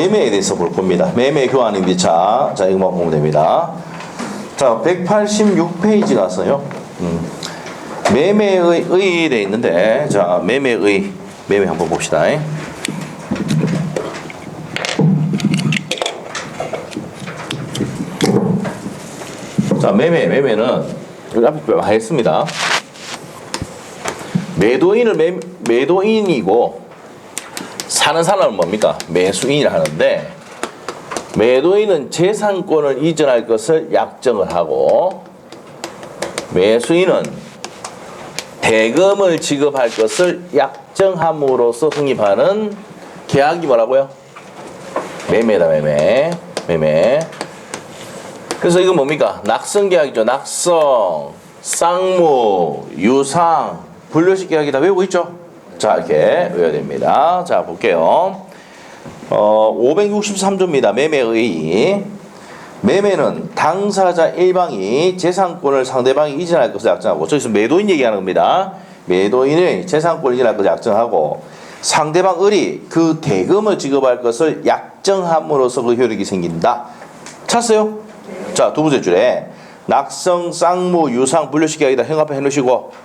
매매에 대해서 볼 겁니다. 매매 교환 임대차. 자, 이거만 보면 됩니다. 자, 186페이지 가서요. 매매의 돼 있는데, 자, 매매 한번 봅시다. 자, 매매는 여기 앞에 하였습니다. 매도인이고 사는 사람은 뭡니까? 매수인이라 하는데, 매도인은 재산권을 이전할 것을 약정을 하고, 매수인은 대금을 지급할 것을 약정함으로써 성립하는 계약이 뭐라고요? 매매다. 매매. 그래서 이건 뭡니까? 낙성계약이죠. 낙성, 쌍무, 유상, 분료식 계약이 다 외우고 있죠? 자, 이렇게 외워야 됩니다. 자, 볼게요. 563조입니다. 매매의. 매매는 당사자 일방이 재산권을 상대방이 이전할 것을 약정하고, 저기서 매도인 얘기하는 겁니다. 매도인의 재산권을 이전할 것을 약정하고, 상대방 을이 그 대금을 지급할 것을 약정함으로써 그 효력이 생긴다. 찾았어요? 자, 두 번째 줄에 낙성, 쌍무, 유상, 분료식 계약이다. 형합해 놓으시고,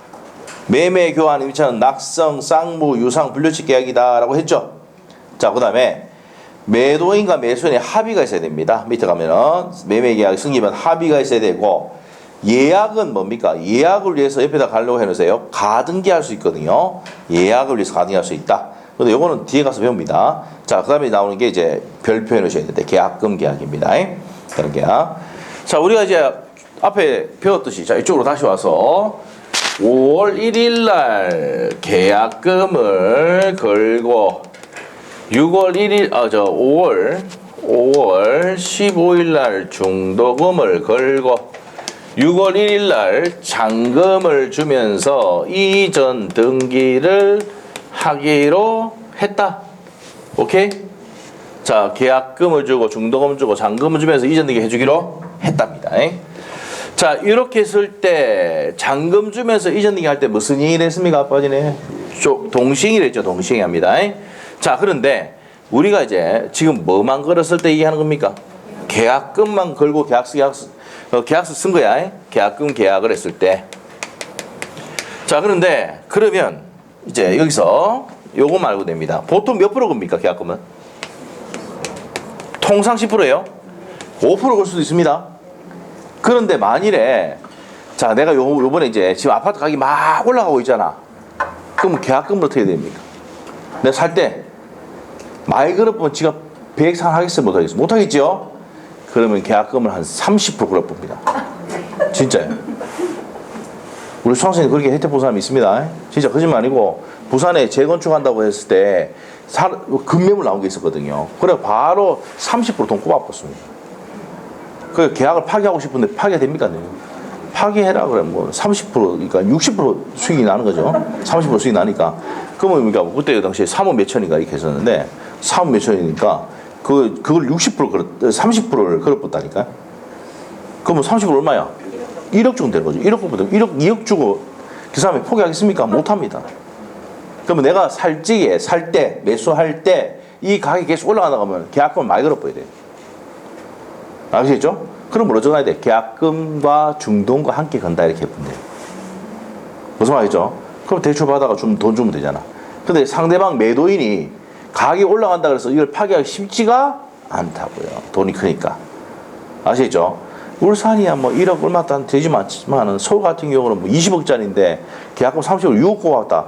매매 교환 임대차는 낙성, 쌍무, 유상, 분료식 계약이다 라고 했죠. 자, 그 다음에 매도인과 매수인의 합의가 있어야 됩니다. 밑에 가면은 매매 계약 승립은 합의가 있어야 되고, 예약은 뭡니까? 예약을 위해서 옆에다 가려고 해놓으세요. 가등기할 수 있거든요. 예약을 위해서 가등기할 수 있다. 근데 요거는 뒤에 가서 배웁니다. 자, 그 다음에 나오는 게 이제 별표 해놓으셔야 되는데, 계약금 계약입니다. 그런 계약. 자, 우리가 이제 앞에 배웠듯이, 자, 이쪽으로 다시 와서 5월 1일 날 계약금을 걸고, 5월 15일 날 중도금을 걸고, 6월 1일 날 잔금을 주면서 이전 등기를 하기로 했다. 오케이? 자, 계약금을 주고 중도금 주고 잔금을 주면서 이전 등기 해주기로 했답니다. 자, 이렇게 했을 때 잔금 주면서 이전 등기 할 때 무슨 얘기를 했습니까? 아빠지네. 동시행위를 했죠. 동시행위합니다. 자, 그런데 우리가 이제 지금 뭐만 걸었을 때 얘기하는 겁니까? 계약금만 걸고 계약서 쓴 거야. 계약금 계약을 했을 때. 자, 그런데 그러면 이제 여기서 요거 말고 됩니다. 보통 몇 프로 겁니까? 계약금은? 통상 10%예요. 5% 걸 수도 있습니다. 그런데 만일에, 자, 내가 요번에 이제 지금 아파트 가격이 막 올라가고 있잖아. 그럼 계약금을 어떻게 해야 됩니까? 내가 살 때 말 걸어보면 지가 100 상하겠어요? 못하겠어요? 못하겠죠? 그러면 계약금을 한 30% 걸어봅니다. 진짜요. 우리 수강생이 그렇게 혜택 본 사람이 있습니다. 진짜 거짓말 아니고, 부산에 재건축한다고 했을 때 급매물 나온 게 있었거든요. 그래 바로 30% 돈 꼽아봤습니다. 그 계약을 파기하고 싶은데 파기가 됩니까? 파기해라 그래 뭐 30% 그러니까 60% 수익이 나는 거죠. 30% 수익이 나니까. 그러면 그러니까 그때 당시에 3억 몇 천인가 이렇게 했었는데, 3억 몇 천이니까 그걸 30%를 걸어봤다니까. 그러면 30% 얼마야? 1억 주면 되는 거죠. 1억 보면 2억 주고 그 사람이 포기하겠습니까? 못합니다. 그러면 내가 살 때, 매수할 때 이 가격이 계속 올라가다 가면 계약금을 많이 걸어봐야 돼요. 아시겠죠? 그럼 뭐로 정해야 돼? 계약금과 중도금과 함께 건다 이렇게 보면 돼요. 무슨 말이죠? 그럼 대출 받아가 돈 주면 되잖아. 근데 상대방 매도인이 가격이 올라간다 그래서 이걸 파기하기 쉽지가 않다고요. 돈이 크니까. 아시겠죠? 울산이야 뭐 1억 얼마 되지만 서울 같은 경우는 뭐 20억짜리인데 계약금 30억 6억 꼽았다.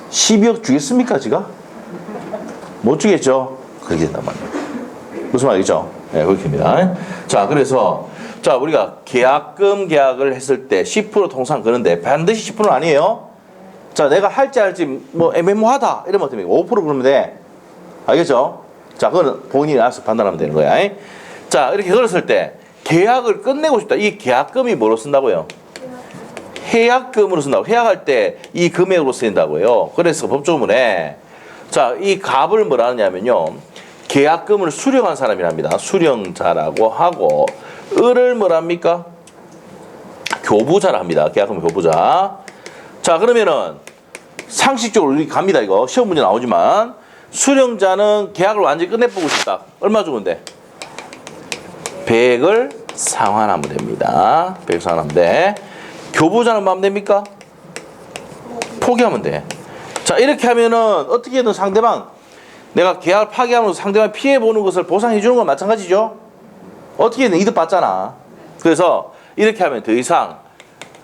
12억 주겠습니까 지가? 못 주겠죠? 그렇게 된단 말이에요. 무슨 말이죠? 네, 그렇게입니다. 자, 그래서 자, 우리가 계약금 계약을 했을 때 10% 통상 그런데 반드시 10%는 아니에요. 자, 내가 할지 뭐 애매모하다 이러면 어떻게 5% 그러면 돼. 알겠죠? 자, 그거는 본인이 알아서 판단하면 되는 거야. 자, 이렇게 걸었을 때 계약을 끝내고 싶다. 이 계약금이 뭐로 쓴다고요? 해약금으로 쓴다고. 해약할 때 이 금액으로 쓰인다고요. 그래서 법조문에 자, 이 값을 뭐라 하냐면요, 계약금을 수령한 사람이랍니다. 수령자라고 하고, 을을 뭐랍니까? 교부자라 합니다. 계약금 교부자. 자, 그러면은 상식적으로 갑니다. 이거 시험 문제 나오지만 수령자는 계약을 완전히 끝내보고 싶다. 얼마 주면 돼? 100을 상환하면 됩니다. 100 상환하면 돼. 교부자는 뭐 하면 됩니까? 포기하면 돼. 자, 이렇게 하면은 어떻게든 상대방, 내가 계약을 파기하면서 상대방 피해보는 것을 보상해 주는 건 마찬가지죠. 어떻게든 이득 받잖아. 그래서 이렇게 하면 더 이상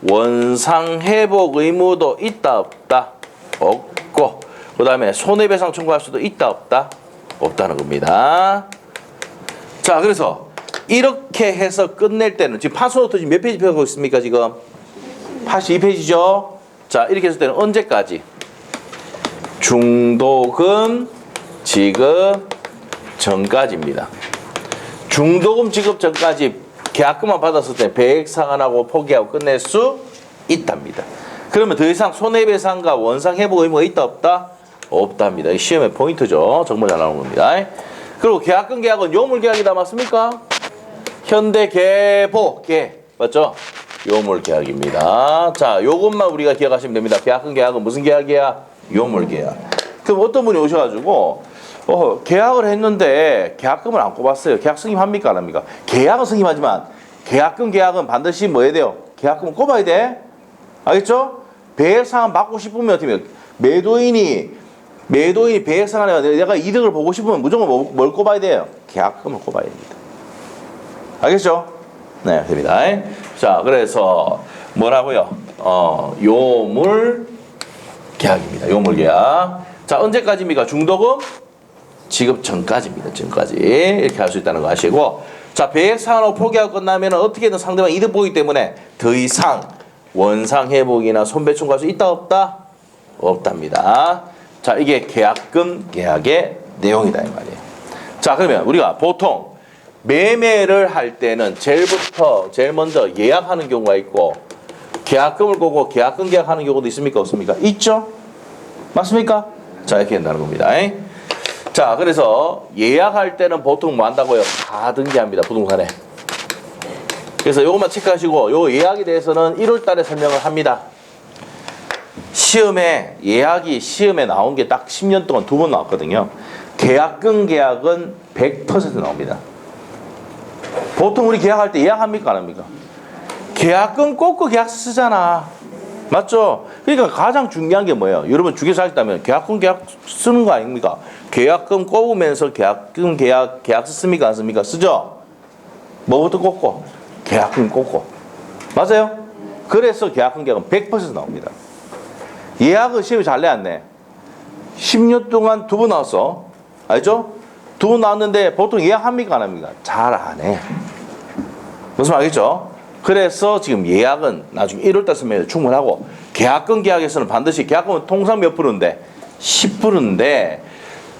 원상 회복 의무도 있다 없다? 없고, 그 다음에 손해배상 청구할 수도 있다 없다? 없다는 겁니다. 자, 그래서 이렇게 해서 끝낼 때는 지금 파스노트 지금 몇 페이지 펴고 있습니까? 지금 82페이지죠. 자, 이렇게 했을 때는 언제까지? 중도금 지급 전까지입니다. 중도금 지급 전까지 계약금만 받았을 때 배액 상환하고 포기하고 끝낼 수 있답니다. 그러면 더 이상 손해배상과 원상 회복 의무가 있다 없다? 없답니다. 이 시험의 포인트죠. 정말 잘 나오는 겁니다. 그리고 계약금 계약은 요물계약이다 맞습니까? 현대계보계 맞죠? 요물계약입니다. 자, 요것만 우리가 기억하시면 됩니다. 계약금 계약은 무슨 계약이야? 요물계약. 그럼 어떤 분이 오셔가지고 계약을 했는데 계약금을 안 꼽았어요. 계약 승인합니까? 안 합니까? 계약은 승인하지만 계약금 계약은 반드시 뭐 해야 돼요? 계약금을 꼽아야 돼. 알겠죠? 배액상환 받고 싶으면 어떻게 해요? 매도인이 배액상환에 내가 이득을 보고 싶으면 무조건 뭘 꼽아야 돼요? 계약금을 꼽아야 됩니다. 알겠죠? 네, 됩니다. 자, 그래서 뭐라고요? 요물 계약입니다. 요물 계약. 자, 언제까지입니까? 중도금 지급 전까지입니다. 전까지. 이렇게 할 수 있다는 거 아시고. 자, 배액 상환하고 포기하고 끝나면 어떻게든 상대방 이득 보기 때문에 더 이상 원상 회복이나 손배 청구할 수 있다 없다? 없답니다. 자, 이게 계약금 계약의 내용이다 이 말이에요. 자, 그러면 우리가 보통 매매를 할 때는 제일 먼저 예약하는 경우가 있고 계약금을 보고 계약금 계약하는 경우도 있습니까? 없습니까? 있죠? 맞습니까? 자, 이렇게 된다는 겁니다. 자, 그래서 예약할 때는 보통 뭐 한다고요? 다 등기합니다. 부동산에. 그래서 요것만 체크하시고 요 예약에 대해서는 1월 달에 설명을 합니다. 예약이 시험에 나온 게 딱 10년 동안 2번 나왔거든요. 계약금 계약은 100% 나옵니다. 보통 우리 계약할 때 예약합니까? 안 합니까? 계약금 꽂고 계약서 쓰잖아. 맞죠? 그러니까 가장 중요한 게 뭐예요? 여러분 주계사 하셨다면 계약금 계약 쓰는 거 아닙니까? 계약금 꽂으면서 계약서 씁니까? 안 씁니까? 쓰죠? 뭐부터 꽂고? 계약금 꽂고. 맞아요? 그래서 계약금 계약은 100% 나옵니다. 예약은 시험이 잘 내 안 내? 10년 동안 2번 나왔어. 알죠? 2번 나왔는데 보통 예약합니까? 안 합니까? 잘 안 해. 무슨 말이겠죠? 그래서 지금 예약은 나중에 1월달 설명해도 충분하고 계약금 계약에서는 반드시 계약금은 통상 몇 프로인데 10%인데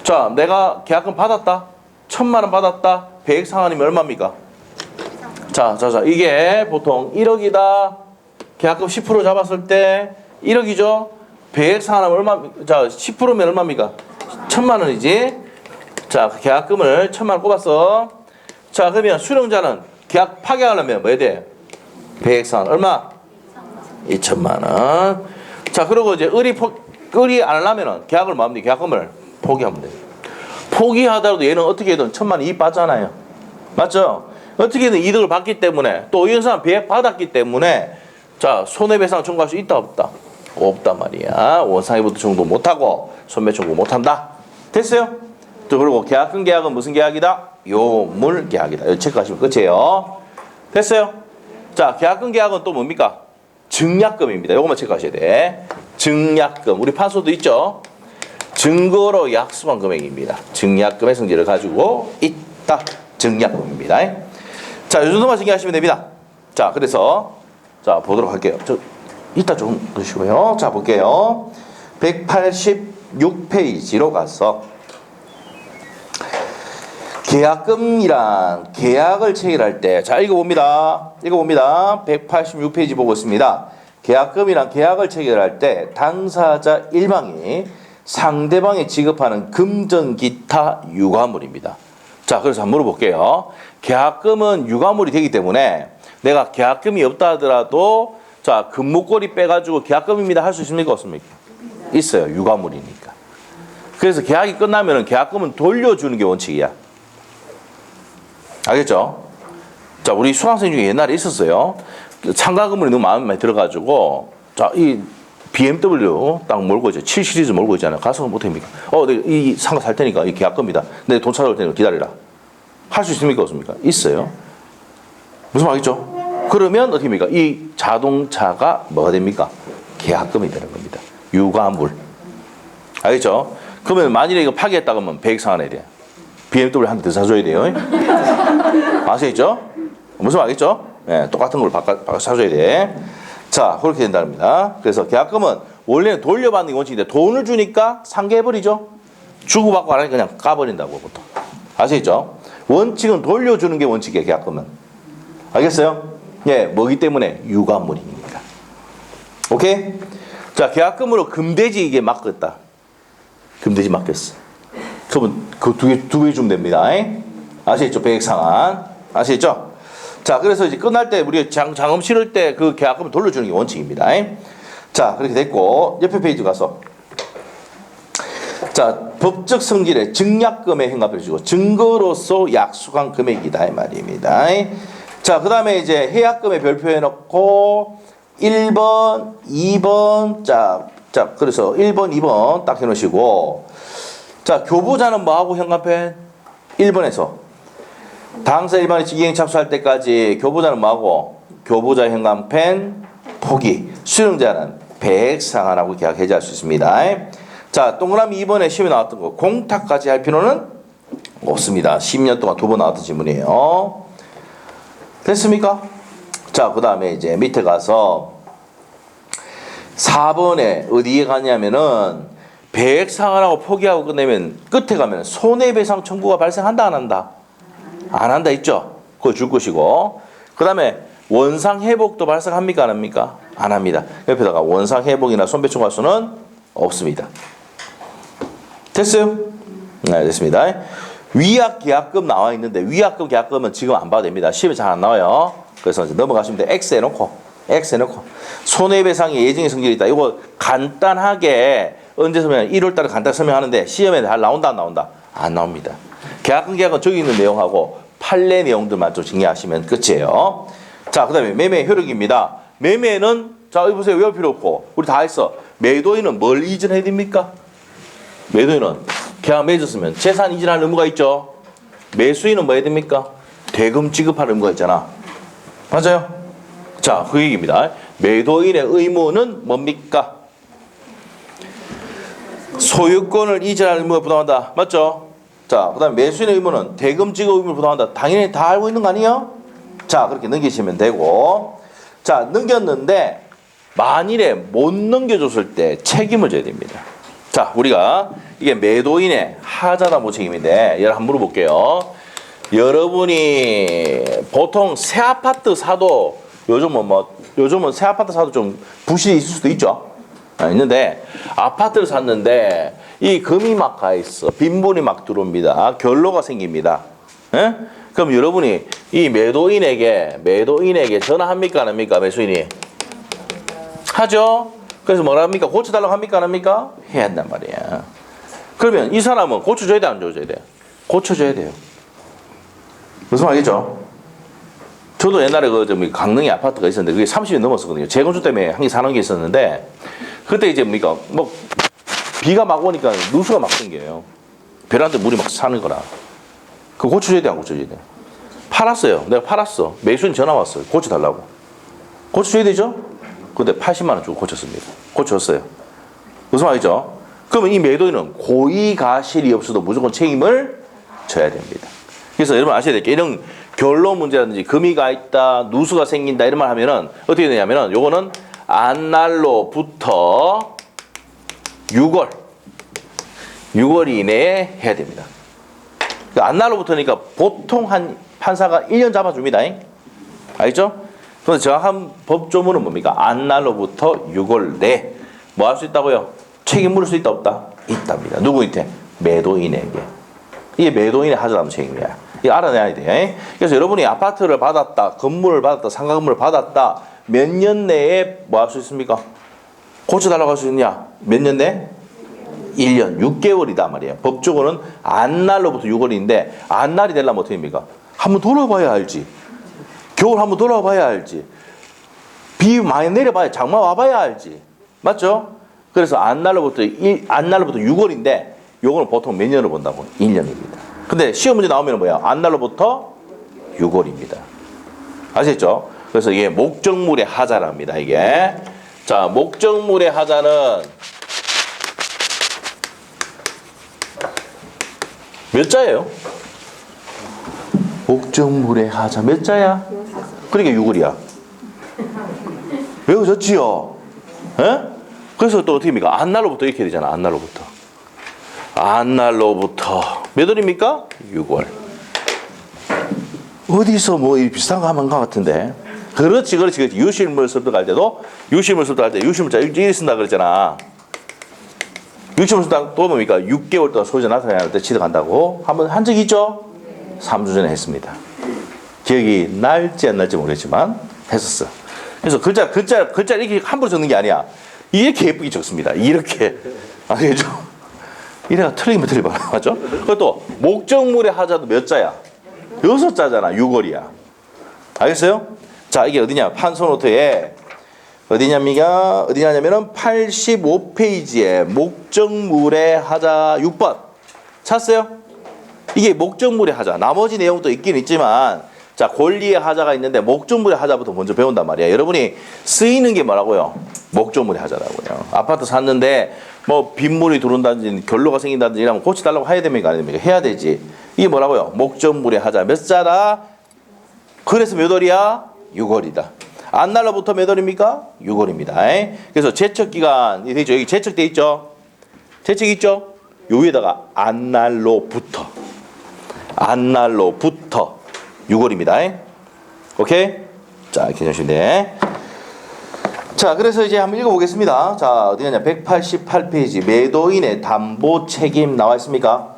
자, 내가 계약금 받았다. 1,000만 원 받았다. 배액 상환이면 얼마입니까? 자, 이게 보통 1억이다. 계약금 10% 잡았을 때 1억이죠. 배액 상환하면 얼마? 자, 10%면 얼마입니까? 1,000만 원이지. 자, 계약금을 1,000만 원 꼽았어. 자, 그러면 수령자는 계약 파기하려면 뭐 해야 돼? 배액 상환 얼마? 2,000만 원. 자, 그리고 이제 의리 안 하려면은 계약을 뭐 하면 돼? 계약금을 포기하면 돼. 포기하더라도 얘는 어떻게든 1,000만 원 이익 받잖아요. 맞죠? 어떻게든 이득을 받기 때문에 또 이 사람 배액 받았기 때문에 자, 손해배상 청구할 수 있다 없다? 없단 말이야. 원상회복도 청구 못하고 손배 청구 못한다. 됐어요? 또 그리고 계약금 계약은 무슨 계약이다? 요물 계약이다. 이거 체크하시면 끝이에요. 됐어요? 자, 계약금 계약은 또 뭡니까? 증약금입니다. 요것만 체크하셔야 돼. 증약금. 우리 판소도 있죠? 증거로 약속한 금액입니다. 증약금의 성질을 가지고 있다. 증약금입니다. 자, 이 정도만 신기하시면 됩니다. 자, 그래서 자, 보도록 할게요. 이따 좀 보시고요. 자, 볼게요. 186페이지로 가서 계약금이란 계약을 체결할 때, 자, 읽어봅니다. 186페이지 보고 있습니다. 계약금이란 계약을 체결할 때 당사자 일방이 상대방이 지급하는 금전 기타 유가물입니다. 자, 그래서 한번 물어볼게요. 계약금은 유가물이 되기 때문에 내가 계약금이 없다 하더라도 자, 금목걸이 빼가지고 계약금입니다 할 수 있습니까? 없습니까? 있어요. 유가물이니까. 그래서 계약이 끝나면은 계약금은 돌려주는 게 원칙이야. 알겠죠? 자, 우리 수강생 중에 옛날에 있었어요. 참가 건물이 너무 마음에 들어가지고, 자, 이 BMW 딱 몰고 이제 7 시리즈 몰고 있잖아요. 가서 못합니까? 내가 이 상가 살 테니까 이 계약금이다. 내 돈 찾아올 테니까 기다리라. 할 수 있습니까? 없습니까? 있어요. 무슨 말이죠? 그러면 어떻게 됩니까? 이 자동차가 뭐가 됩니까? 계약금이 되는 겁니다. 유가물. 알겠죠? 그러면 만일에 이거 파기했다 그러면 100억 상환해야 돼요. BMW 한 대 더 사줘야 돼요. 아시겠죠? 무슨 말이겠죠? 네, 똑같은 걸 바꿔 사줘야 돼. 자, 그렇게 된다는 겁니다. 그래서 계약금은 원래는 돌려받는 게 원칙인데 돈을 주니까 상계해버리죠? 주고받고 안 하니까 그냥 까버린다고 보통. 아시겠죠? 원칙은 돌려주는 게 원칙이에요, 계약금은. 알겠어요? 예, 뭐기 때문에 유가물입니다. 오케이? 자, 계약금으로 금대지 이게 맡겼다. 금대지 맡겼어. 그러면 그 두 개 주면 됩니다. 아시겠죠? 100억 상환. 아시겠죠? 자, 그래서 이제 끝날 때 우리 장음 치를 때 그 계약금을 돌려주는 게 원칙입니다. 자, 그렇게 됐고 옆에 페이지 가서 자, 법적 성질의 증약금의 행합을 주고 증거로서 약속한 금액이다 이 말입니다. 자, 그 다음에 이제 해약금의 별표해 놓고 1번, 2번, 자, 그래서 1번, 2번 딱 해놓으시고, 자, 교부자는 뭐하고 현관펜? 1번에서 당사 일반이 직행 착수할 때까지 교부자는 뭐하고? 교부자 현관펜 포기, 수령자는 100억 상환하고 계약 해지할 수 있습니다. 자, 동그라미 2번에 시험에 나왔던 거 공탁까지 할 필요는 없습니다. 10년 동안 2번 나왔던 질문이에요. 됐습니까? 자, 그 다음에 이제 밑에 가서 4번에 어디에 가냐면은 100억 상환하고 포기하고 끝내면 끝에 가면 손해배상 청구가 발생한다 안 한다? 안 한다 있죠? 그거 줄 것이고, 그 다음에 원상회복도 발생합니까 안 합니까? 안 합니다. 옆에다가 원상회복이나 손배청구할 수는 없습니다. 됐어요? 네, 됐습니다. 위약계약금 나와 있는데 위약금 계약금은 지금 안 봐도 됩니다. 시험에 잘 안 나와요. 그래서 이제 넘어가시면 돼. X 해놓고 손해배상의 예정의 성질이 있다. 이거 간단하게 언제 설명? 1월달에 간단히 설명하는데 시험에 잘 나온다 안 나온다? 안 나옵니다. 계약은 저기 있는 내용하고 판례 내용들만 좀 정리하시면 끝이에요. 자, 그 다음에 매매 효력입니다. 매매는 자, 여기 보세요. 외울 필요 없고 우리 다 했어. 매도인은 뭘 이전해야 됩니까? 매도인은 계약 맺었으면 재산 이전할 의무가 있죠. 매수인은 뭐 해야 됩니까? 대금 지급할 의무가 있잖아. 맞아요? 자, 그 얘기입니다. 매도인의 의무는 뭡니까? 소유권을 이전할 의무가 부담한다. 맞죠? 자, 그 다음에 매수인의 의무는 대금 지급 의무를 부담한다. 당연히 다 알고 있는 거 아니에요? 자, 그렇게 넘기시면 되고, 자, 넘겼는데 만일에 못 넘겨줬을 때 책임을 져야 됩니다. 자, 우리가 이게 매도인의 하자나 모책임인데 여러분 한번 물어볼게요. 여러분이 보통 새 아파트 사도 요즘은 새 아파트 사도 좀 부실이 있을 수도 있죠. 있는데 아파트를 샀는데 이 금이 막 가 있어. 빈분이 막 들어옵니다. 결로가 생깁니다. 에? 그럼 여러분이 이 매도인에게 전화합니까 안 합니까? 매수인이 하죠. 그래서 뭐라 합니까? 고쳐달라고 합니까 안 합니까? 해야 한단 말이야. 그러면 이 사람은 고쳐줘야 돼 안 줘야 돼? 고쳐줘야 돼요. 무슨 말이죠? 저도 옛날에 강릉에 아파트가 있었는데 그게 30년 넘었었거든요. 재건축 때문에 한 개 사놓은 게 있었는데 그때 이제 비가 막 오니까 누수가 막 생겨요. 베란다 물이 막 차는 거라. 그거 고쳐줘야 돼 안 고쳐줘야 돼? 팔았어요. 내가 팔았어. 매수인 전화 왔어요. 고쳐달라고. 고쳐줘야 되죠? 근데 80만 원 주고 고쳤습니다. 고쳤어요. 무슨 말이죠? 그러면 이 매도인은 고의가실이 없어도 무조건 책임을 져야 됩니다. 그래서 여러분 아셔야 될 게 이런 결로 문제라든지 금이 가 있다, 누수가 생긴다 이런 말 하면은 어떻게 되냐면은 요거는 안날로부터 6월 이내에 해야 됩니다. 그러니까 안날로부터니까 보통 한 판사가 1년 잡아줍니다. 알겠죠? 그런데 정확한 법조문은 뭡니까? 안날로부터 6월 내 뭐 할 수 있다고요? 책임 물을 수 있다 없다? 있답니다. 누구한테? 매도인에게. 이게 매도인의 하자남 책임이야. 이거 알아내야 돼. 그래서 여러분이 아파트를 받았다, 건물을 받았다, 상가 건물을 받았다, 몇 년 내에 뭐 할 수 있습니까? 고쳐달라고 할 수 있냐? 몇 년 내? 1년 6개월이다 말이에요. 법적으로는 안날로부터 6월인데 안날이 되려면 어떻게 됩니까? 한번 돌아봐야 알지. 겨울 한번 돌아봐야 알지. 비 많이 내려봐야 장마 와봐야 알지. 맞죠? 그래서 안날로부터 6월인데 요거는 보통 몇 년을 본다고? 1년입니다. 근데 시험 문제 나오면 뭐야? 안날로부터 6월입니다. 아시겠죠? 그래서 이게 목적물의 하자랍니다. 이게. 자, 목적물의 하자는 몇 자예요? 목적물의 하자 몇 자야? 그러니까 6월이야. 외워졌지요? 에? 그래서 또 어떻게 합니까? 안날로부터 이렇게 되잖아. 안날로부터. 안날로부터 몇 월입니까? 6월. 어디서 뭐 비슷한 거 하면 것 같은데. 그렇지. 유실물습득 할 때도 유실물습득 할 때 유실물자 일찍 쓴다 그랬잖아. 유실물습득 또 뭡니까? 6개월 동안 소유자 나타나야 할 때 취득한다고 한번 한 적 있죠? 3주 전에 했습니다. 기억이 날지 안 날지 모르겠지만 했었어. 그래서 글자 이렇게 함부로 적는 게 아니야. 이렇게 예쁘게 적습니다. 이렇게. 아시겠죠? 이래가 틀리면 틀려봐. 맞죠? 그것도 목적물의 하자도 몇 자야? 6자잖아. 6월이야. 알겠어요? 자, 이게 어디냐? 판소노트에 어디냐면은 85페이지에 목적물의 하자 6번. 찾았어요? 이게 목적물의 하자. 나머지 내용도 있긴 있지만 자, 권리의 하자가 있는데 목적물의 하자부터 먼저 배운단 말이야. 여러분이 쓰이는 게 뭐라고요? 목적물의 하자라고요. 아파트 샀는데 뭐 빗물이 들어온다든지 결로가 생긴다든지 이러면 고쳐달라고 해야 됩니까? 안 됩니까? 해야 되지. 이게 뭐라고요? 목적물의 하자 몇 자라? 그래서 몇 월이야? 6월이다. 안날로부터 몇 월입니까? 6월입니다. 그래서 제척기간이 되죠. 여기 제척돼 있죠? 제척 있죠? 요 위에다가 안날로부터 6월입니다. 오케이? 자, 이렇게 해주시면 돼. 자, 그래서 이제 한번 읽어보겠습니다. 자, 어디 가냐? 188페이지. 매도인의 담보 책임 나와 있습니까?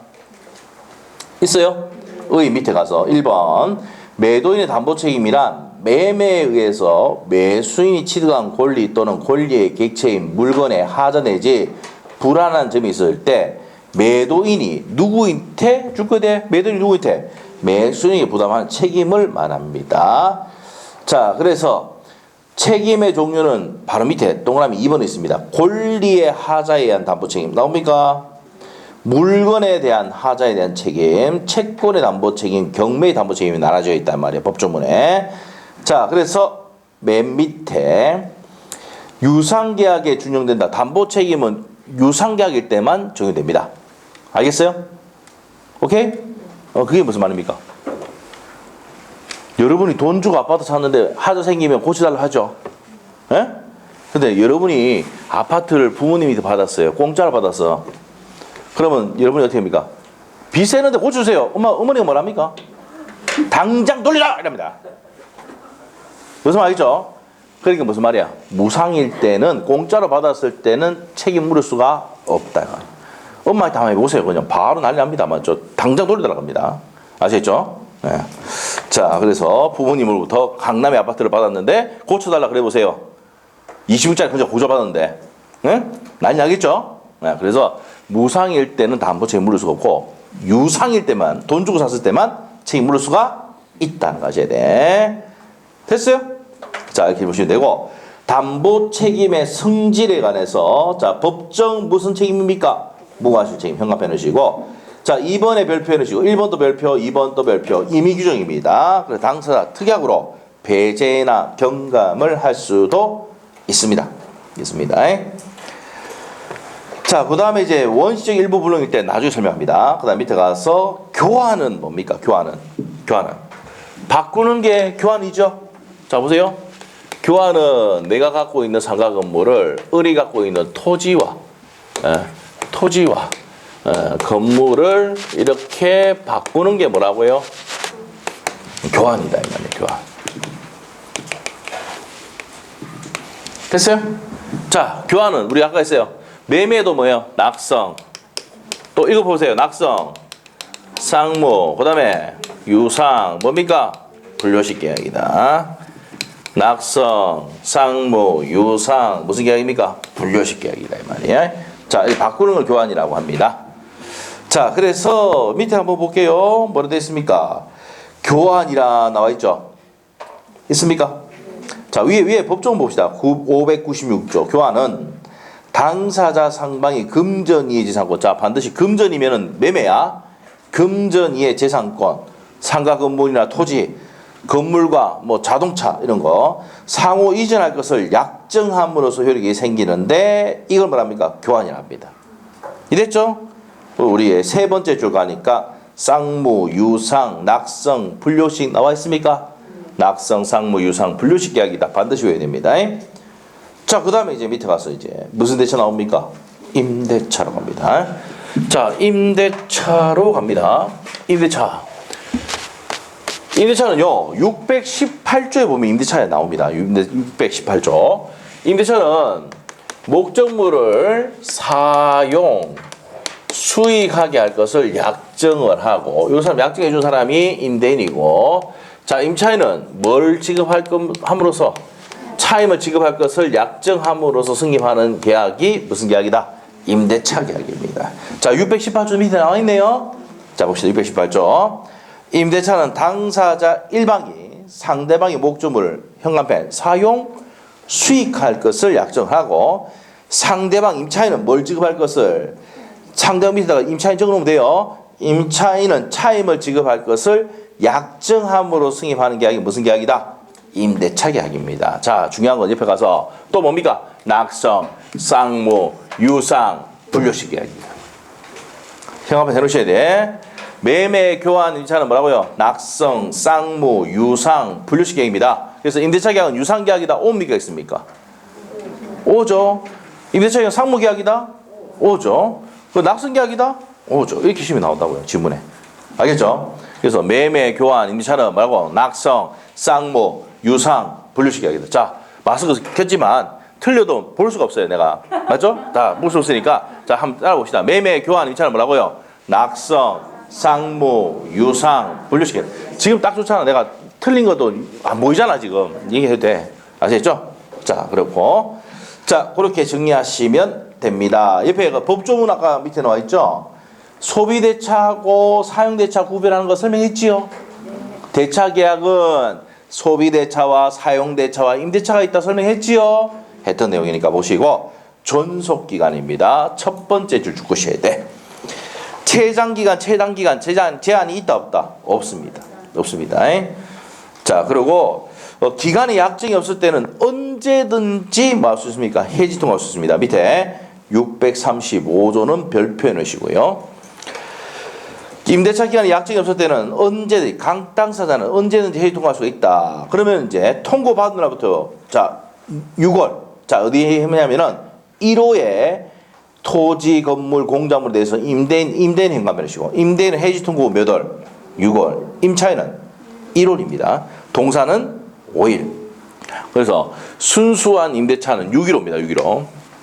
있어요? 의 밑에 가서 1번. 매도인의 담보 책임이란 매매에 의해서 매수인이 취득한 권리 또는 권리의 객체인 물건의 하자 내지 불안한 점이 있을 때 매도인이 누구한테 줄 거대? 매도인이 누구한테? 매수인이 부담하는 책임을 말합니다. 자, 그래서 책임의 종류는 바로 밑에 동그라미 2번에 있습니다. 권리의 하자에 의한 담보 책임 나옵니까? 물건에 대한 하자에 대한 책임, 채권의 담보 책임, 경매의 담보 책임이 나눠져 있단 말이에요. 법조문에. 자, 그래서 맨 밑에 유상계약에 준용된다. 담보 책임은 유상계약일 때만 적용됩니다. 알겠어요? 오케이? 그게 무슨 말입니까? 여러분이 돈 주고 아파트 샀는데 하자 생기면 고쳐달라 하죠. 예? 근데 여러분이 아파트를 부모님이 받았어요. 공짜로 받았어. 그러면 여러분이 어떻게 합니까? 비세는데 고쳐주세요. 어머니가 뭐랍니까? 당장 돌리라! 이랍니다. 무슨 말이죠? 그러니까 무슨 말이야? 무상일 때는, 공짜로 받았을 때는 책임 물을 수가 없다. 엄마한테 한번 해보세요. 그냥 바로 난리 납니다. 맞죠? 당장 돌려달라고 합니다. 아시겠죠? 네. 자, 그래서 부모님으로부터 강남의 아파트를 받았는데 고쳐달라 그래 보세요. 20억짜리 혼자 고쳐받았는데. 네? 난리 나겠죠? 네. 그래서 무상일 때는 담보 책임 물을 수가 없고 유상일 때만, 돈 주고 샀을 때만 책임 물을 수가 있다는 거 아셔야 돼. 됐어요? 자, 이렇게 보시면 되고, 담보 책임의 성질에 관해서 자, 법정 무슨 책임입니까? 무과실 책임 현관표 넣으시고, 자, 2번에 별표 넣으시고 1번도 별표, 2번도 별표, 임의 규정입니다. 그래서 당사자 특약으로 배제나 경감을 할 수도 있습니다. 자, 그 다음에 이제 원시적 일부 불능일 때 나중에 설명합니다. 그 다음 밑에 가서 교환은 뭡니까? 교환은. 바꾸는 게 교환이죠. 자, 보세요. 교환은 내가 갖고 있는 상가 건물을 을이 갖고 있는 토지와 건물을 이렇게 바꾸는 게 뭐라고요? 교환이다. 이 말이에요. 교환. 됐어요? 자, 교환은 우리 아까 했어요. 매매도 뭐예요? 낙성. 또 이거 보세요. 낙성, 상무, 그 다음에 유상. 뭡니까? 분료식 계약이다. 낙성, 상무, 유상. 무슨 계약입니까? 분료식 계약이다. 이 말이에요. 자, 이 바꾸는 걸 교환이라고 합니다. 자, 그래서 밑에 한번 볼게요. 뭐라 되어 있습니까? 교환이라 나와 있죠. 있습니까? 자, 위에 법조문 봅시다. 596조. 교환은 당사자 상방이 금전이의 재산권. 자, 반드시 금전이면은 매매야. 금전이의 재산권. 상가 건물이나 토지, 건물과 뭐 자동차 이런 거 상호 이전할 것을 약정함으로써 효력이 생기는데 이걸 뭐랍니까? 교환이라 합니다. 이랬죠? 우리 세 번째 줄 가니까 쌍무, 유상, 낙성, 분료식 나와 있습니까? 낙성, 쌍무, 유상, 분료식 계약이다. 반드시 외워야 됩니다. 자, 그 다음에 이제 밑에 가서 이제 무슨 대차 나옵니까? 임대차로 갑니다. 자, 임대차로 갑니다. 임대차는요, 618조에 보면 임대차에 나옵니다. 618조. 임대차는 목적물을 사용, 수익하게 할 것을 약정을 하고, 이 사람 약정해 준 사람이 임대인이고, 자, 임차인은 뭘 함으로써 차임을 지급할 것을 약정함으로써 승인하는 계약이 무슨 계약이다? 임대차 계약입니다. 자, 618조 밑에 나와 있네요. 자, 봅시다. 618조. 임대차는 당사자 일방이 상대방의 목적물을 현관펜 사용, 수익할 것을 약정하고, 상대방 임차인은 뭘 지급할 것을 상대방 밑에다가 임차인 적어놓으면 돼요. 임차인은 차임을 지급할 것을 약정함으로 승인하는 계약이 무슨 계약이다? 임대차 계약입니다. 자, 중요한 건 옆에 가서 또 뭡니까? 낙성, 쌍무, 유상, 분료식 계약입니다. 현관펜 해놓으셔야 돼. 매매 교환 임차는 뭐라고요? 낙성, 쌍무, 유상, 분료식 계약입니다. 그래서 임대차 계약은 유상 계약이다. 옵니까 있습니까? 오죠. 임대차 계약은 쌍무 계약이다. 오죠. 그 낙성 계약이다. 오죠. 이렇게 시험이 나온다고요. 지문에. 알겠죠? 그래서 매매 교환 임대차는 뭐라고? 낙성, 쌍무, 유상, 분료식 계약이다. 자, 마스크 켰지만 틀려도 볼 수가 없어요. 내가. 맞죠? 다 볼 수 없으니까 자, 한번 따라봅시다. 매매 교환 임차는 뭐라고요? 낙성, 쌍무, 유상, 분료식. 지금 딱 좋잖아. 내가 틀린 것도 안 보이잖아. 지금 얘기해도 돼. 아시겠죠? 자, 그렇고 자, 그렇게 정리하시면 됩니다. 옆에 그 법조문 아까 밑에 나와 있죠? 소비대차하고 사용대차 구별하는 거 설명했지요? 대차계약은 소비대차와 사용대차와 임대차가 있다 설명했지요? 했던 내용이니까 보시고, 존속기간입니다. 첫 번째 줄 죽으셔야 돼. 최장기간, 제한이 있다 없다? 없습니다. 자, 그리고 기간의 약정이 없을 때는 언제든지 뭐 할 수 있습니까? 해지 통과할 수 있습니다. 밑에 635조는 별표해 놓으시고요. 임대차 기간에 약정이 없을 때는 언제든지, 강 당사자는 언제든지 해지 통과할 수가 있다. 그러면 이제 통고받은 날부터, 자, 6월. 자, 어디에 하냐면은 1호에 토지, 건물, 공작물에 대해서 임대인 현관변이시고, 임대인은 해지 통고 몇 월? 6월. 임차인은 1월입니다. 동사는 5일. 그래서 순수한 임대차는 6.15입니다.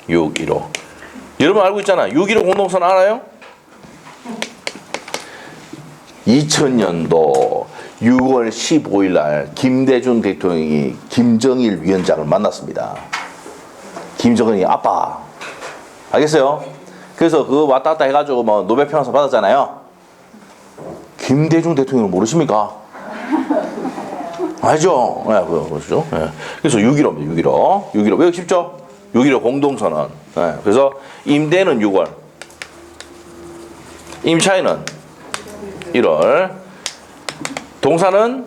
6.15. 여러분 알고 있잖아. 6.15 공동선 알아요? 2000년도 6월 15일 날 김대중 대통령이 김정일 위원장을 만났습니다. 김정은이 아빠. 알겠어요? 그래서 그거 왔다 갔다 해가지고 뭐 노벨 평화상 받았잖아요. 김대중 대통령을 모르십니까? 알죠? 네, 그렇죠. 네. 그래서 6.15입니다. 6.15 왜 쉽죠? 6.15 공동선언. 네. 그래서 임대는 6월, 임차인은 1월, 동사는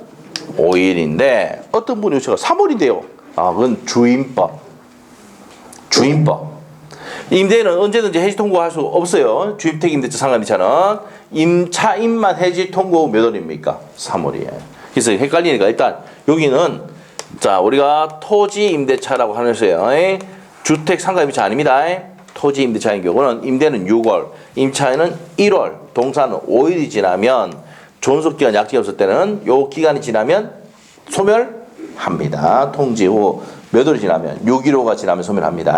5일인데 어떤 분이 오셔서 3월인데요. 아, 그건 주임법. 임대인은 언제든지 해지 통고할 수 없어요. 주임택 임대차 상가임차는 임차인만 해지 통고 몇 월입니까? 3월이에요. 그래서 헷갈리니까 일단 여기는 자, 우리가 토지 임대차라고 하면서요. 주택 상가임차 아닙니다. 토지 임대차인 경우는 임대는 6월, 임차인은 1월, 동사는 5일이 지나면, 존속기간 약정이 없을 때는 요 기간이 지나면 소멸합니다. 통지 후 몇 월이 지나면, 6.15가 지나면 소멸합니다.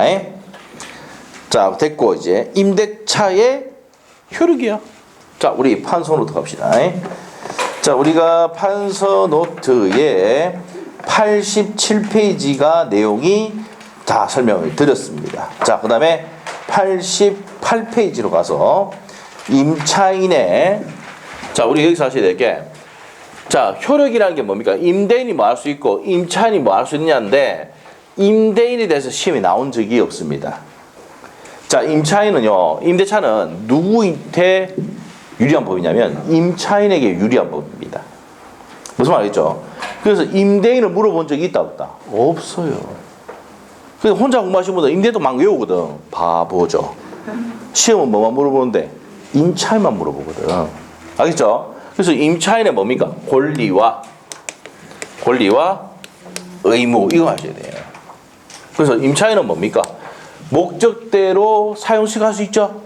자, 됐고 이제 임대차의 효력이요. 자, 우리 판서 노트 갑시다. 자, 우리가 판서 노트에 87페이지가 내용이 다 설명을 드렸습니다. 자, 그 다음에 88 128페이지로 가서 임차인의 자 우리 여기서 하셔야 될 게 자 효력이라는 게 뭡니까? 임대인이 뭐 할 수 있고 임차인이 뭐 할 수 있냐인데 임대인에 대해서 시험에 나온 적이 없습니다. 자 임차인은요 임대차는 누구한테 유리한 법이냐면 임차인에게 유리한 법입니다. 무슨 말이죠? 그래서 임대인을 물어본 적이 있다 없다? 없어요. 그래서 혼자 공부하시는 분들 임대도 막 외우거든. 바보죠. 시험은 뭐만 물어보는데 임차인만 물어보거든. 알겠죠? 그래서 임차인의 뭡니까? 권리와 의무 이거 하셔야 돼요. 그래서 임차인은 뭡니까? 목적대로 사용시킬 수 있죠?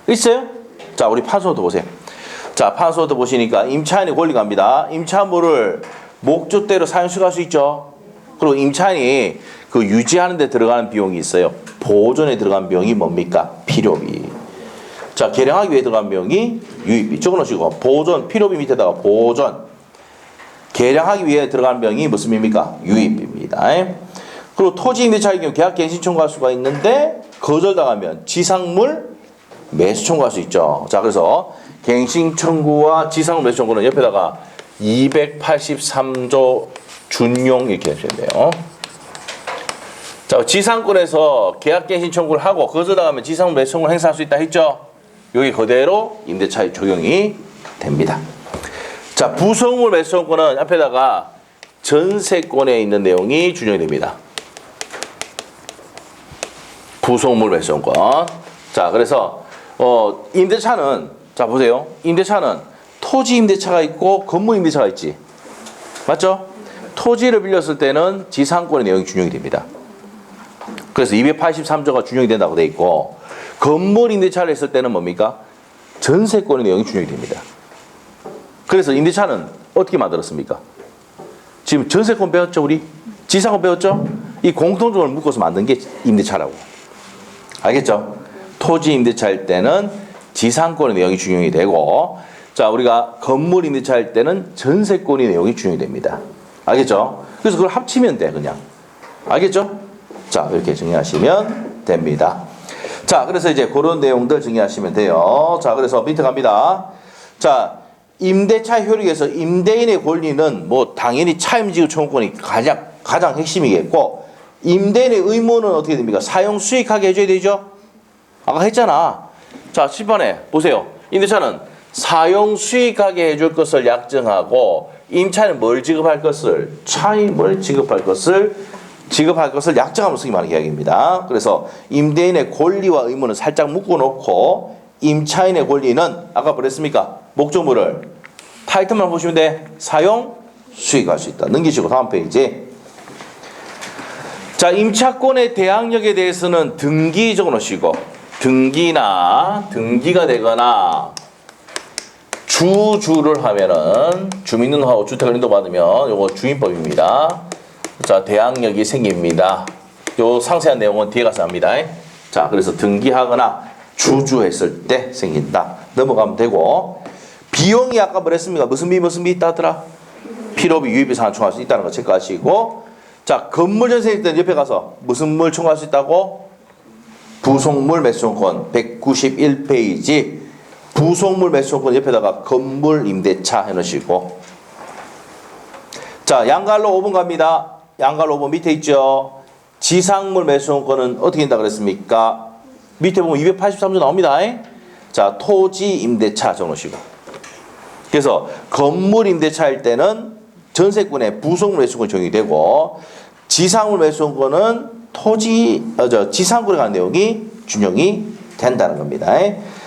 있어요? 자 우리 판소도 보세요. 자 판소도 보시니까 임차인의 권리가 합니다. 임차물을 목적대로 사용시킬 수 있죠? 그리고 임차인이 그 유지하는 데 들어가는 비용이 있어요. 보존에 들어간 비용이 뭡니까? 필요비. 자, 개량하기 위해 들어간 비용이 유입비. 적어놓으시고 보존, 필요비 밑에다가 보존. 개량하기 위해 들어간 비용이 무슨 비입니까? 유입비입니다. 그리고 토지 임대차의 경우 계약 갱신 청구할 수가 있는데 거절당하면 지상물 매수 청구할 수 있죠. 자, 그래서 갱신 청구와 지상물 매수 청구는 옆에다가 283조 준용 이렇게 하셔야 돼요. 자, 지상권에서 계약갱신 청구를 하고 거절당하면 지상물 매수 청구를 행사할 수 있다 했죠? 여기 그대로 임대차에 적용이 됩니다. 자, 부속물 매수 청구는 앞에다가 전세권에 있는 내용이 준용이 됩니다. 부속물 매수 청구. 자, 그래서 임대차는 자 보세요. 임대차는 토지 임대차가 있고 건물 임대차가 있지. 맞죠? 토지를 빌렸을 때는 지상권의 내용이 준용이 됩니다. 그래서 283조가 준용이 된다고 돼 있고 건물 임대차를 했을 때는 뭡니까? 전세권의 내용이 준용이 됩니다. 그래서 임대차는 어떻게 만들었습니까? 지금 전세권 배웠죠 우리? 지상권 배웠죠? 이 공통점을 묶어서 만든 게 임대차라고. 알겠죠? 토지 임대차일 때는 지상권의 내용이 준용이 되고 자 우리가 건물 임대차 할 때는 전세권의 내용이 준용이 됩니다. 알겠죠? 그래서 그걸 합치면 돼 그냥. 알겠죠? 자 이렇게 정리하시면 됩니다. 자 그래서 이제 그런 내용들 정리하시면 돼요. 자 그래서 밑에 갑니다. 자 임대차 효력에서 임대인의 권리는 뭐 당연히 차임지급 청구권이 가장 핵심이겠고 임대인의 의무는 어떻게 됩니까? 사용 수익하게 해줘야 되죠? 아까 했잖아. 자 10번에 보세요. 임대차는 사용 수익하게 해줄 것을 약정하고 임차인은 뭘 지급할 것을 차임을 지급할 것을 약정하면서 쓰기 말하는 이야기입니다. 그래서 임대인의 권리와 의무는 살짝 묶어놓고 임차인의 권리는 아까 그랬습니까? 목적물을 타이틀만 보시면 돼. 사용 수익할 수 있다. 넘기시고 다음 페이지. 자 임차권의 대항력에 대해서는 등기 적어놓으시고 등기가 되거나 주주를 하면은 주민등록하고 주택을 인도받으면 요거 주인법입니다. 자 대항력이 생깁니다. 요 상세한 내용은 뒤에 가서 합니다. 자 그래서 등기하거나 주주했을 때 생긴다. 넘어가면 되고 비용이 아까 뭐랬습니까? 무슨 비 있다 하더라? 필요비 유입비 상환 청구할 수 있다는 거 체크하시고 자 건물 전세일 때는 옆에 가서 무슨 물 청구할 수 있다고? 부속물 매수청구권 191페이지 부속물 매수청구권 옆에다가 건물 임대차 해놓으시고 자 양갈로 5번 갑니다. 양갈로 5번 밑에 있죠. 지상물 매수청구권은 어떻게 된다 그랬습니까? 밑에 보면 283조 나옵니다. 자 토지 임대차 적어놓으시고 그래서 건물 임대차일 때는 전세권의 부속물 매수청구권이 적용이 되고 지상물 매수청구권은 지상권에 관한 내용이 준용이 된다는 겁니다.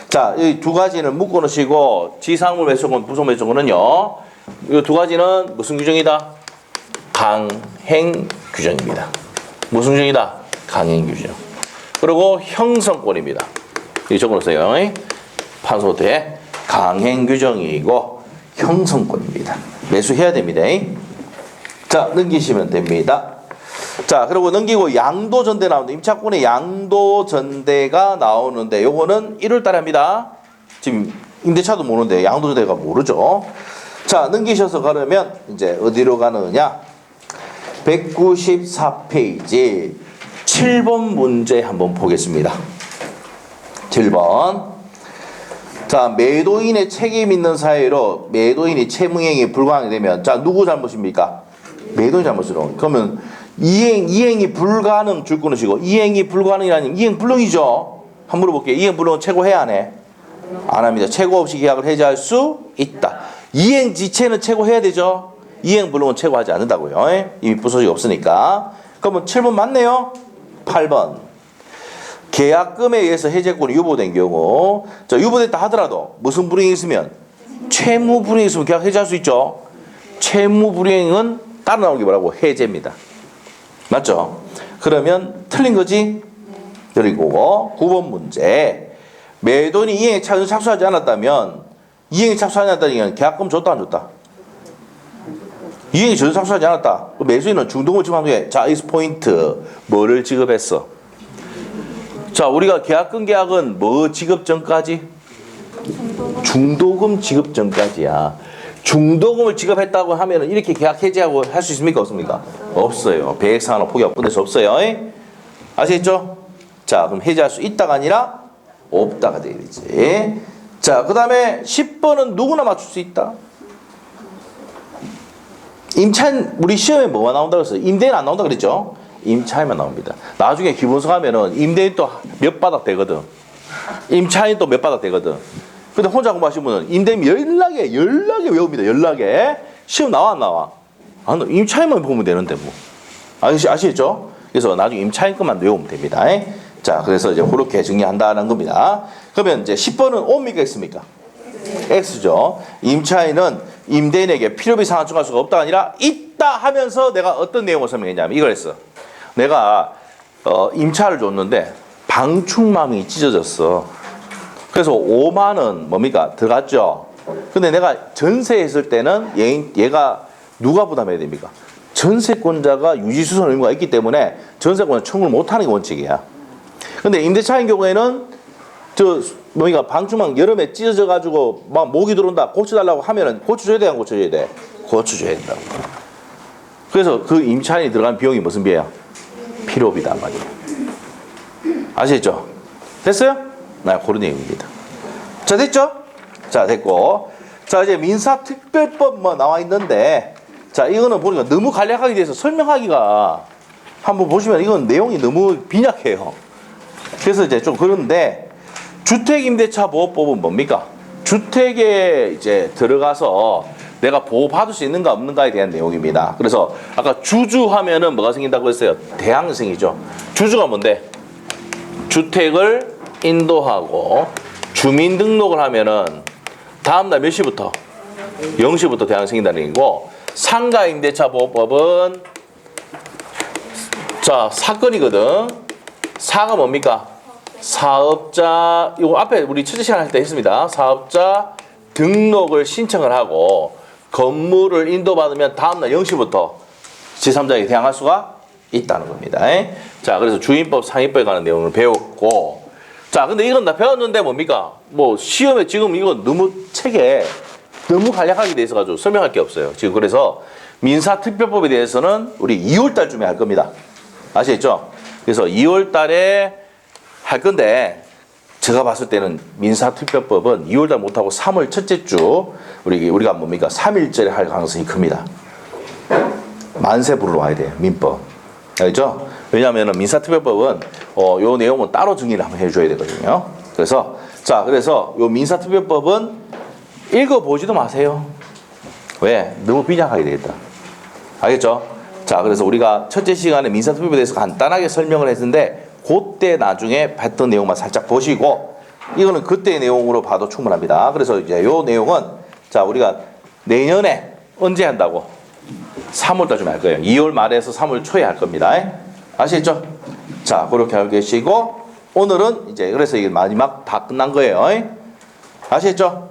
자, 이 두 가지는 묶어 놓으시고 지상물 매수권, 부속 매수권은요. 이 두 가지는 무슨 규정이다? 강행 규정입니다. 무슨 규정이다? 강행 규정. 그리고 형성권입니다. 이 적어 놓으세요. 판소대 강행 규정이고 형성권입니다. 매수해야 됩니다. 자, 넘기시면 됩니다. 자, 그리고 넘기고 양도전대 나오는데 임차권의 양도전대가 나오는데 요거는 1월 달에 합니다. 지금 임대차도 모르는데 양도전대가 모르죠. 자, 넘기셔서 가려면 이제 어디로 가느냐? 194페이지 7번 문제 한번 보겠습니다. 7번. 자, 매도인의 책임 있는 사유로 매도인이 채무이행이 불가하게 되면, 자, 누구 잘못입니까? 매도인 잘못으로. 그러면 이행이 불가능 줄 끊으시고, 이행이 불가능이라니, 이행 불능이죠? 한번 물어볼게요. 이행 불능은 최고해야 안 해? 안 합니다. 최고 없이 계약을 해지할 수 있다. 이행 지체는 최고해야 되죠? 이행 불능은 최고하지 않는다고요. 이미 부서지가 없으니까. 그러면 7번 맞네요? 8번. 계약금에 의해서 해제권이 유보된 경우, 자, 유보됐다 하더라도 무슨 불이행이 있으면? 채무 불이행이 있으면 계약 해제할 수 있죠? 채무 불이행은 따로 나오는 게 뭐라고? 해제입니다. 맞죠? 그러면 틀린 거지? 그리고 9번 문제. 매도인이 이행에 착수하지 않았다면, 이행에 착수하지 않았다면 계약금 줬다 안 줬다? 이행이 전혀 착수하지 않았다. 매수인은 중도금을 지급한 후에, 자, X 포인트 뭐를 지급했어? 자, 우리가 계약금 계약은 뭐 지급 전까지? 중도금 지급 전까지야. 중도금을 지급했다고 하면 이렇게 계약 해지하고 할 수 있습니까? 없습니까? 없어요. 배액상환 포기하고 끝낼 수 없어요. 아시겠죠? 자, 그럼 해지할 수 있다가 아니라 없다가 되겠지. 자, 그 다음에 10번은 누구나 맞출 수 있다. 임차인, 우리 시험에 뭐가 나온다고 했어요? 임대인 안 나온다 그랬죠? 임차인만 나옵니다. 나중에 기본서 가면은 임대인 또 몇 바닥 되거든. 임차인 또 몇 바닥 되거든. 근데 혼자 공부하시는 분은 임대인 연락에 외웁니다. 연락에. 시험 나와 안 나와? 안 나와. 임차인만 보면 되는데 뭐. 아시겠죠? 그래서 나중에 임차인 것만 외우면 됩니다. 자, 그래서 이제 그렇게 정리한다는 겁니다. 그러면 이제 10번은 옵니까 있습니까? X죠. 임차인은 임대인에게 필요비 상환 청구할 수가 없다가 아니라 있다 하면서 내가 어떤 내용을 설명했냐면 이걸 했어. 내가 임차를 줬는데 방충망이 찢어졌어. 그래서 5만 원 뭡니까? 들어갔죠. 근데 내가 전세했을 때는 얘가 누가 부담해야 됩니까? 전세권자가 유지수선 의무가 있기 때문에 전세권은 청구를 못하는 게 원칙이야. 근데 임대차인 경우에는 뭡니까? 방충망 여름에 찢어져 가지고 막 모기 들어온다 고쳐달라고 하면은 고쳐줘야 돼 안 고쳐줘야 돼? 고쳐줘야 된다고. 그래서 그 임차인이 들어간 비용이 무슨 비예요? 필요비다 말이에요. 아시겠죠? 됐어요? 나 그런 내용입니다. 자, 됐죠? 자, 됐고. 자, 이제 민사특별법 뭐 나와 있는데, 자, 이거는 보니까 너무 간략하게 돼서 설명하기가 한번 보시면 이건 내용이 너무 빈약해요. 그래서 이제 좀 그런데 주택임대차보호법은 뭡니까? 주택에 이제 들어가서 내가 보호받을 수 있는가 없는가에 대한 내용입니다. 그래서 아까 주주하면은 뭐가 생긴다고 했어요? 대항생이죠. 주주가 뭔데? 주택을 인도하고 주민등록을 하면은 다음날 몇 시부터? 0시부터 대항 생긴다는 얘기고, 상가임대차보호법은 자, 사건이거든. 사가 뭡니까? 사업자, 이거 앞에 우리 취재 시간 할 때 했습니다. 사업자 등록을 신청을 하고 건물을 인도받으면 다음날 0시부터 제3자에게 대항할 수가 있다는 겁니다. 자, 그래서 주인법, 상위법에 관한 내용을 배웠고, 자, 근데 이건 다 배웠는데 뭡니까? 뭐 시험에 지금 이건 너무 책에 너무 간략하게 돼 있어가지고 설명할 게 없어요. 지금 그래서 민사특별법에 대해서는 우리 2월 달쯤에 할 겁니다. 아시겠죠? 그래서 2월 달에 할 건데, 제가 봤을 때는 민사특별법은 2월 달 못하고 3월 첫째 주 우리가 뭡니까? 3일절에 할 가능성이 큽니다. 만세 부르러 와야 돼요. 민법. 알겠죠? 왜냐하면 민사특별법은 요 내용은 따로 정리를 한번 해줘야 되거든요. 그래서 요 민사특별법은 읽어보지도 마세요. 왜? 너무 빈약하게 되겠다. 알겠죠? 자, 그래서 우리가 첫째 시간에 민사특별법에 대해서 간단하게 설명을 했는데, 그때 나중에 봤던 내용만 살짝 보시고, 이거는 그때의 내용으로 봐도 충분합니다. 그래서 이제 요 내용은, 자, 우리가 내년에 언제 한다고? 3월달쯤에 할 거예요. 2월 말에서 3월 초에 할 겁니다. 아시겠죠? 자, 그렇게 알고 계시고, 오늘은 이제 그래서 이게 마지막 다 끝난 거예요. 아시겠죠?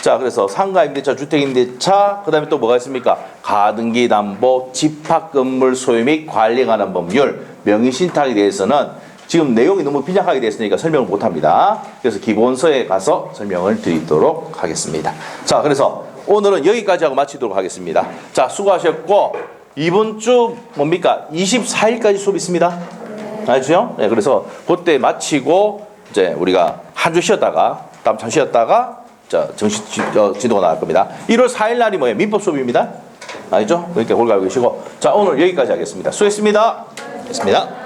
자, 그래서 상가임대차, 주택임대차, 그 다음에 또 뭐가 있습니까? 가등기 담보, 집합건물 소유 및 관리에 관한 법률, 명의신탁에 대해서는 지금 내용이 너무 빈약하게 됐으니까 설명을 못합니다. 그래서 기본서에 가서 설명을 드리도록 하겠습니다. 자, 그래서 오늘은 여기까지 하고 마치도록 하겠습니다. 자, 수고하셨고, 이번 주 뭡니까? 24일까지 수업 있습니다. 알죠? 네, 그래서 그때 마치고 이제 우리가 한 주 쉬었다가 다음 참 쉬었다가 자 정식 진도가 나갈 겁니다. 1월 4일 날이 뭐예요? 민법 수업입니다. 알죠? 그러니까 그걸 알고 계시고 자 오늘 여기까지 하겠습니다. 수고했습니다. 됐습니다.